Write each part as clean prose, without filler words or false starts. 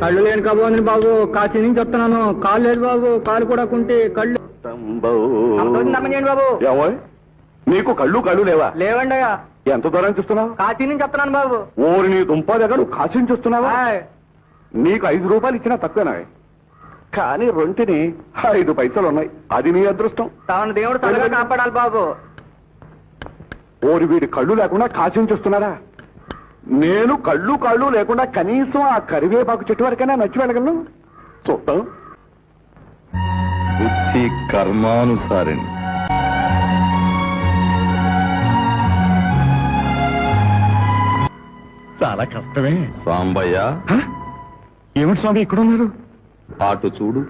కళ్ళు లేని కాబోంది బాబు, కాశీ నుంచి వస్తున్నాను. కాళ్ళు లేదు బాబు, కాలు కూడా కుంటే కళ్ళు బాబు. నీకు కళ్ళు లేవా? లేవండి అయ్యా. ఎంత దూరం చూస్తున్నావు? కాశీ నుంచి వస్తున్నాను బాబు. ఓరి నీ దుంప దగ్గర కాశీ నుంచి వస్తున్నావా? నీకు 5 రూపాయలు ఇచ్చినా తక్కువేనా? కానీ రొంటిని 5 పైసలు ఉన్నాయి. అది నీ అదృష్టం. తాను దేవుడు తనగా కాపాడాలి బాబు. ఓరి వీడి కళ్ళు లేకుండా కాశీ నుంచి వస్తున్నారా? నేను కాళ్ళు లేకుండా కనీసం ఆ కరివేపాకు చెట్టు వరకైనా నచ్చి వెళ్ళగలను. చూద్దాం. బుద్ధి కర్మానుసారిణి. చాలా కష్టమే. సాంబయ్య, ఏమిటి స్వామి ఇక్కడ ఉన్నారు? అటు చూడు.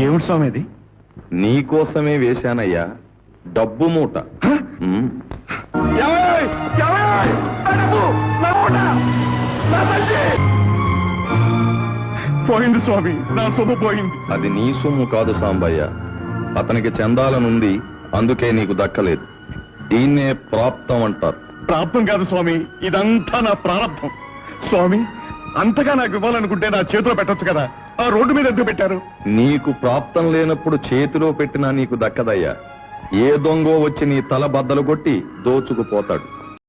ఏమిటి స్వామి అది? నీకోసమే వేశానయ్యా డబ్బు మూట. పోయింది స్వామి, నా సొమ్ము పోయింది. అది నీ సొమ్ము కాదు సాంబయ్య, అతనికి చెందాలనుంది, అందుకే నీకు దక్కలేదు. దీన్నే ప్రాప్తం అంటారు. ప్రాప్తం కాదు స్వామి, ఇదంతా నా ప్రారంభం. స్వామి, అంతగా నాకు ఇవ్వాలనుకుంటే నా చేతిలో పెట్టొచ్చు కదా, ఆ రోడ్డు మీద ఎందుకు పెట్టారు? నీకు ప్రాప్తం లేనప్పుడు చేతిలో పెట్టినా నీకు దక్కదయ్యా. ఏ దొంగో వచ్చి నీ తల బద్దలు కొట్టి దోచుకుపోతాడు.